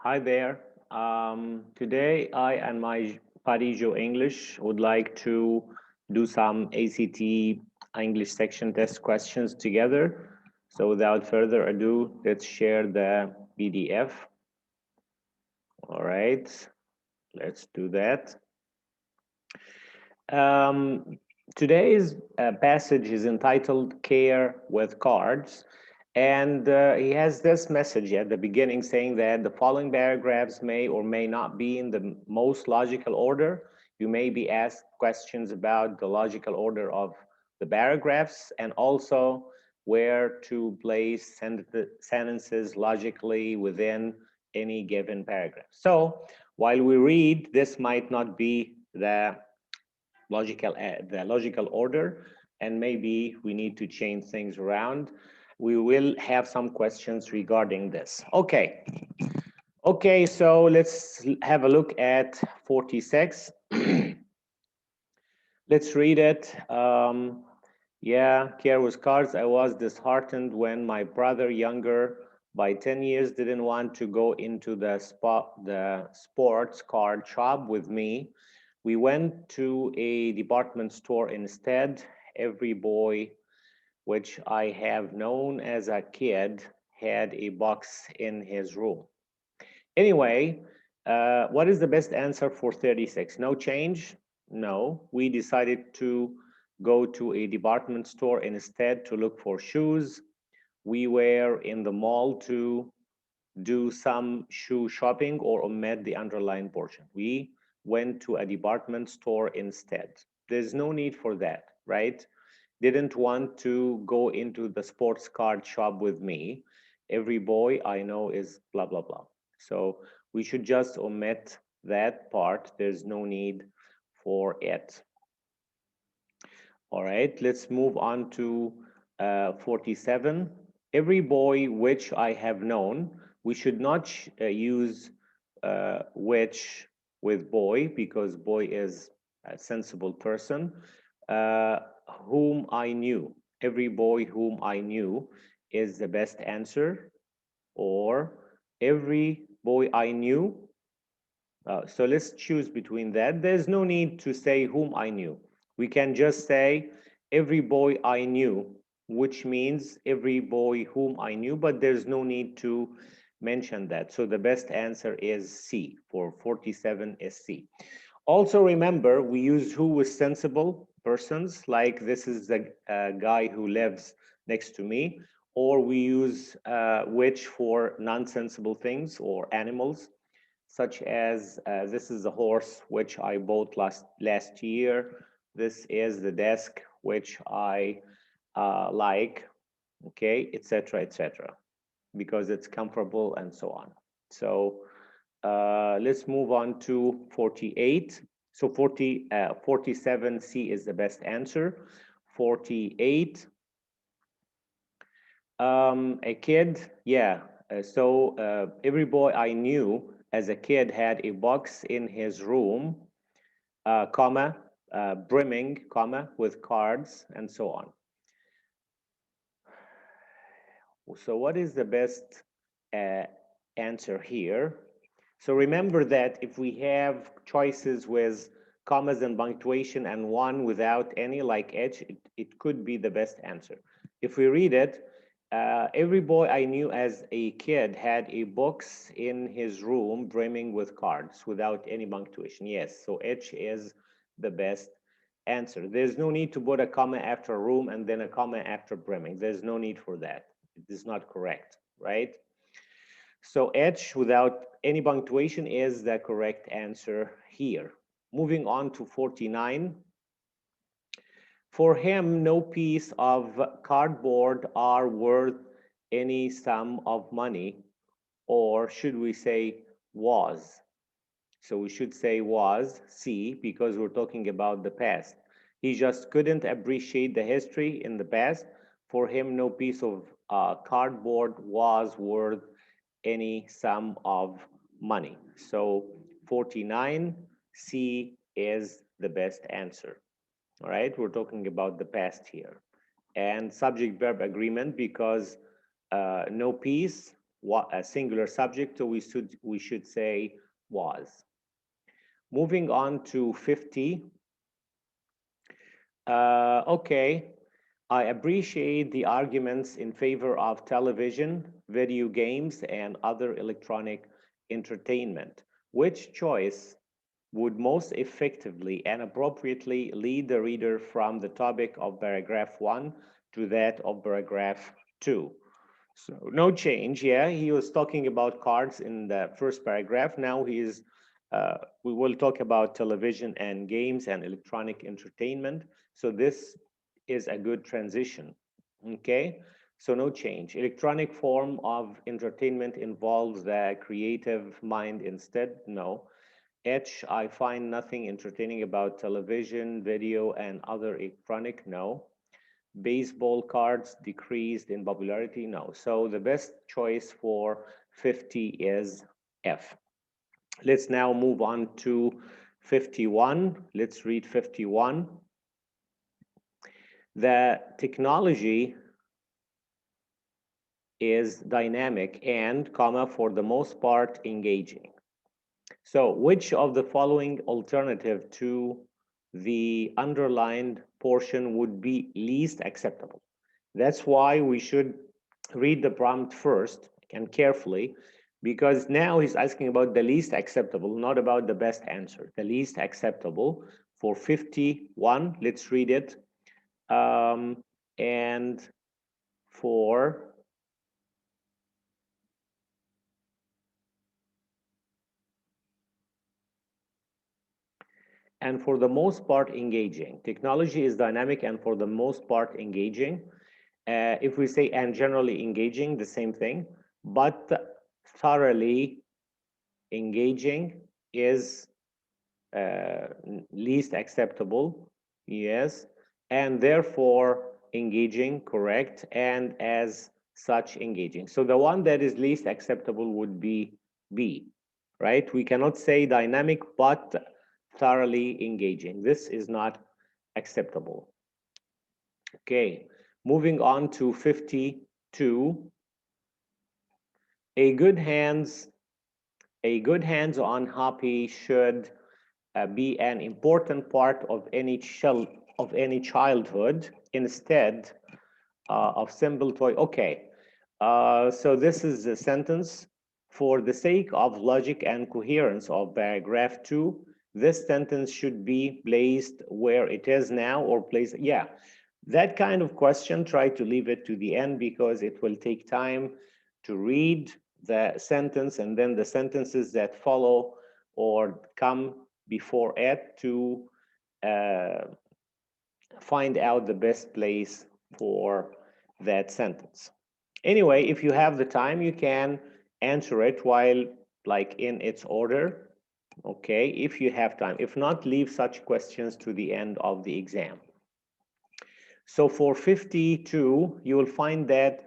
Hi there. Today, I and my Parijo English would like to do some ACT English section test questions together. So without further ado, let's share the PDF. All right, let's do that. Um, Today's passage is entitled Care with Cards. And he has this message at the beginning saying that the following paragraphs may or may not be in the most logical order. You may be asked questions about the logical order of the paragraphs and also where to place sentences logically within any given paragraph. So while we read, this might not be the logical order, and maybe we need to change things around. We will have some questions regarding this. Okay, so let's have a look at 46. Let's read it. Yeah, care with cards. I was disheartened when my brother, younger by 10 years, didn't want to go into the sports card shop with me. We went to a department store instead. Every boy, which I have known as a kid, had a box in his room. Anyway, what is the best answer for 36? No change? No. We decided to go to a department store instead to look for shoes. We were in the mall to do some shoe shopping or omit the underlying portion. We went to a department store instead. There's no need for that, right? Didn't want to go into the sports card shop with me. Every boy I know is blah, blah, blah. So we should just omit that part. There's no need for it. All right, let's move on to 47. Every boy which I have known, we should not use which with boy because boy is a sensible person. Uh, whom I knew. Every boy whom I knew is the best answer. Or every boy I knew. So let's choose between that. There's no need to say whom I knew. We can just say every boy I knew, which means every boy whom I knew, but there's no need to mention that. So the best answer is C. For 47 is C. Also remember, we use who with sensible persons, like this is the guy who lives next to me, or we use which for non-sensible things or animals, such as this is the horse which I bought last year. This is the desk which I like, okay, etc., etc., because it's comfortable and so on. So let's move on to 48. So 47C is the best answer. 48, a kid, yeah. Every boy I knew as a kid had a box in his room, comma, brimming, comma, with cards and so on. So what is the best answer here? So remember that if we have choices with commas and punctuation and one without any, like H, it could be the best answer. If we read it, every boy I knew as a kid had a box in his room brimming with cards without any punctuation. Yes, so H is the best answer. There's no need to put a comma after room and then a comma after brimming. There's no need for that. It is not correct, right? So H without any punctuation is the correct answer here. Moving on to 49. For him, no piece of cardboard are worth any sum of money, or should we say was? So we should say was, C, because we're talking about the past. He just couldn't appreciate the history in the past. For him, no piece of cardboard was worth any sum of money. So 49, C is the best answer. All right, we're talking about the past here. And subject verb agreement because no piece a singular subject, so we should say was. Moving on to 50. Okay, I appreciate the arguments in favor of television, video games, and other electronic entertainment. Which choice would most effectively and appropriately lead the reader from the topic of paragraph 1 to that of paragraph 2? So no change. Yeah, he was talking about cards in the first paragraph. Now we will talk about television and games and electronic entertainment. So this is a good transition. Okay, so no change. Electronic form of entertainment involves the creative mind instead. No. H, I find nothing entertaining about television, video, and other electronic. No. Baseball cards decreased in popularity? No. So the best choice for 50 is F. Let's now move on to 51. Let's read 51. The technology is dynamic and, comma, for the most part, engaging. So which of the following alternative to the underlined portion would be least acceptable? That's why we should read the prompt first and carefully, because now he's asking about the least acceptable, not about the best answer. The least acceptable for 51, let's read it. And for the most part engaging. Technology is dynamic and for the most part engaging. If we say and generally engaging, the same thing, but thoroughly engaging is least acceptable, yes, and therefore engaging, correct, and as such engaging. So the one that is least acceptable would be B, right? We cannot say dynamic but thoroughly engaging. This is not acceptable. Okay, moving on to 52. A good hands-on hobby should be an important part of any childhood instead of simple toy. Okay, so this is the sentence. For the sake of logic and coherence of paragraph 2, this sentence should be placed where it is now or placed, yeah. That kind of question, try to leave it to the end because it will take time to read the sentence and then the sentences that follow or come before it to uh, find out the best place for that sentence. Anyway, if you have the time, you can answer it while like in its order, okay, if you have time. If not, leave such questions to the end of the exam. So for 52, you will find that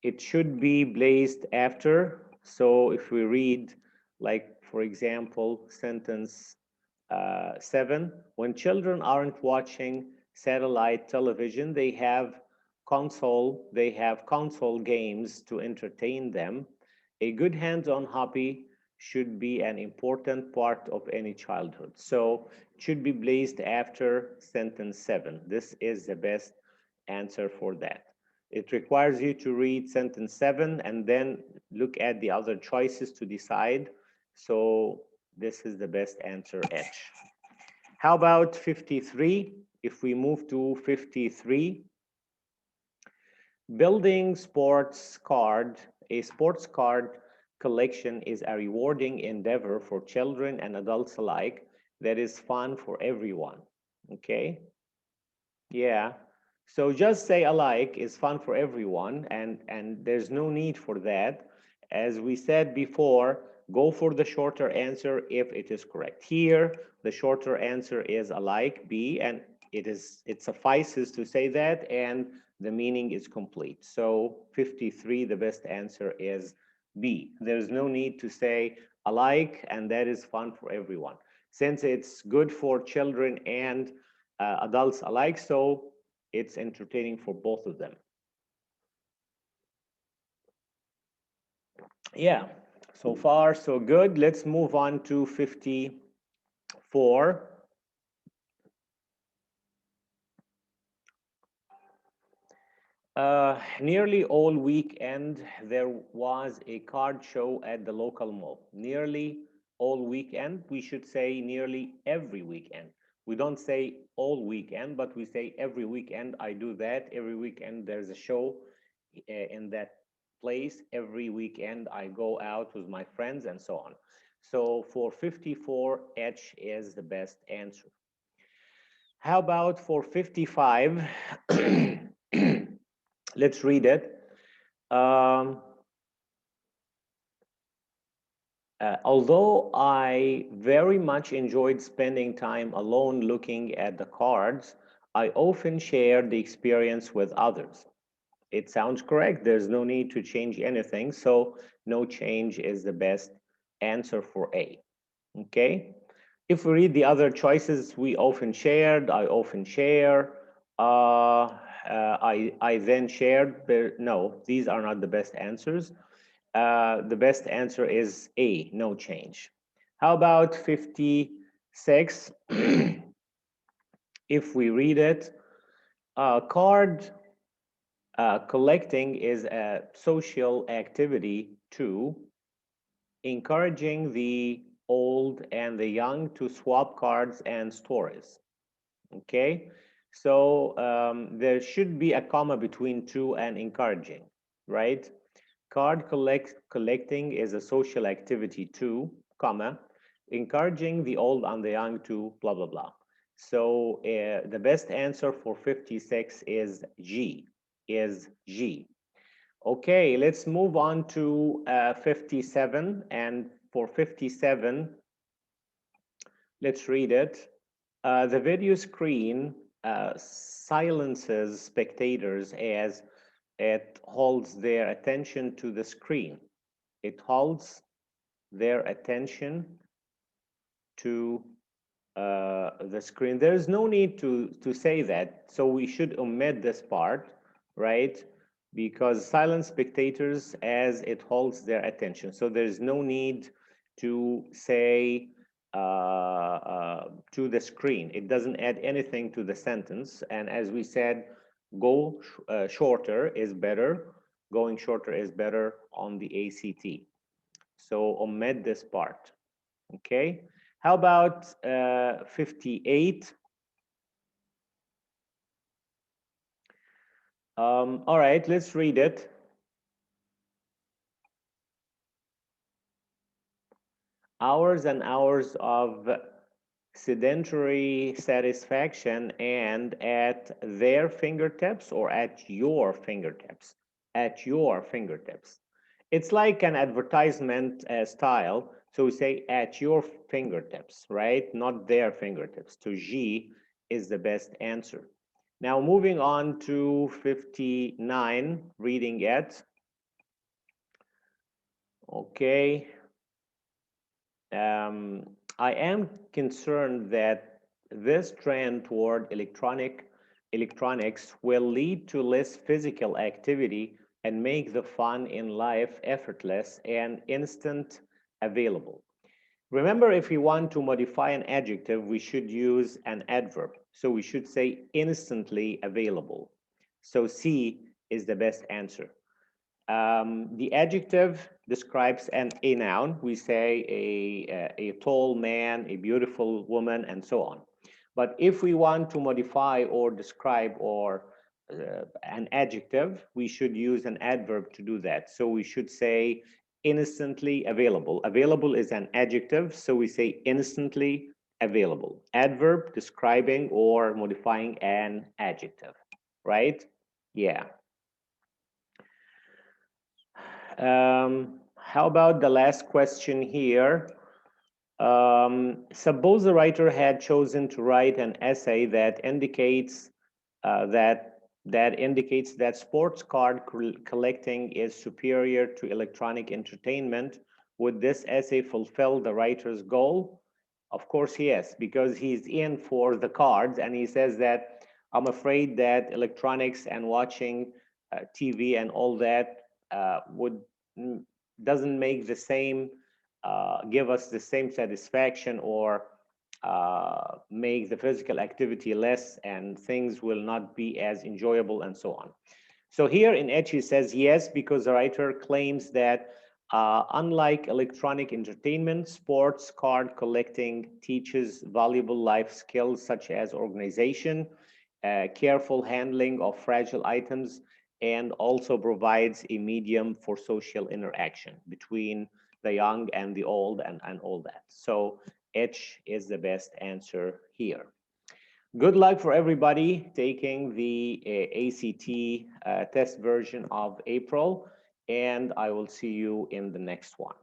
it should be placed after. So if we read, like, for example, sentence 7, when children aren't watching satellite television, they have console games to entertain them. A good hands-on hobby should be an important part of any childhood. So it should be placed after sentence 7. This is the best answer for that. It requires you to read sentence 7 and then look at the other choices to decide. So this is the best answer, H. How about 53? If we move to 53, building a sports card collection is a rewarding endeavor for children and adults alike that is fun for everyone. Okay? Yeah. So just say alike is fun for everyone, and there's no need for that. As we said before, go for the shorter answer if it is correct. Here, the shorter answer is alike, B, and it suffices to say that, and the meaning is complete. So 53, the best answer is B. There's no need to say alike, and that is fun for everyone. Since it's good for children and adults alike, so it's entertaining for both of them. Yeah, so far so good. Let's move on to 54. Nearly all weekend, there was a card show at the local mall. Nearly all weekend, we should say nearly every weekend. We don't say all weekend, but we say every weekend I do that. Every weekend there's a show in that place. Every weekend I go out with my friends and so on. So for 54, H is the best answer. How about for 55? Let's read it. Um, Although I very much enjoyed spending time alone looking at the cards, I often share the experience with others. It sounds correct. There's no need to change anything. So no change is the best answer for A. Okay. If we read the other choices, we often shared, I often share, I then shared. No, these are not the best answers. The best answer is A, no change. How about 56? If we read it, card collecting is a social activity too, encouraging the old and the young to swap cards and stories. Okay, so there should be a comma between to and encouraging, right? Collecting is a social activity too, comma, encouraging the old and the young to blah blah blah. So the best answer for 56 is G. Is G. Okay, let's move on to 57. And for 57, let's read it. The video screen silences spectators as it holds their attention to the screen. It holds their attention to the screen. There's no need to say that, so we should omit this part, right? Because silent spectators as it holds their attention. So there's no need to say to the screen. It doesn't add anything to the sentence. And as we said, shorter is better. Going shorter is better on the ACT. So omit this part. Okay. How about 58? All right, let's read it. Hours and hours of sedentary satisfaction and at their fingertips or at your fingertips. At your fingertips. It's like an advertisement style. So we say at your fingertips, right? Not their fingertips. So G is the best answer. Now moving on to 59, reading it. Okay. Um, I am concerned that this trend toward electronics will lead to less physical activity and make the fun in life effortless and instant available. Remember, if we want to modify an adjective, we should use an adverb. So we should say instantly available. So C is the best answer. The adjective describes a noun. We say a tall man, a beautiful woman, and so on. But if we want to modify or describe or an adjective, we should use an adverb to do that. So we should say instantly available. Available is an adjective, so we say instantly available. Adverb describing or modifying an adjective, right? Yeah. How about the last question here? Suppose the writer had chosen to write an essay that indicates that sports card collecting is superior to electronic entertainment. Would this essay fulfill the writer's goal? Of course, yes, because he's in for the cards, and he says that I'm afraid that electronics and watching TV and all that would doesn't make the same, give us the same satisfaction, or make the physical activity less, and things will not be as enjoyable and so on. So here in H, he says yes, because the writer claims that unlike electronic entertainment, sports card collecting teaches valuable life skills such as organization, careful handling of fragile items, and also provides a medium for social interaction between the young and the old, and all that. So H is the best answer here. Good luck for everybody taking the ACT test version of April, and I will see you in the next one.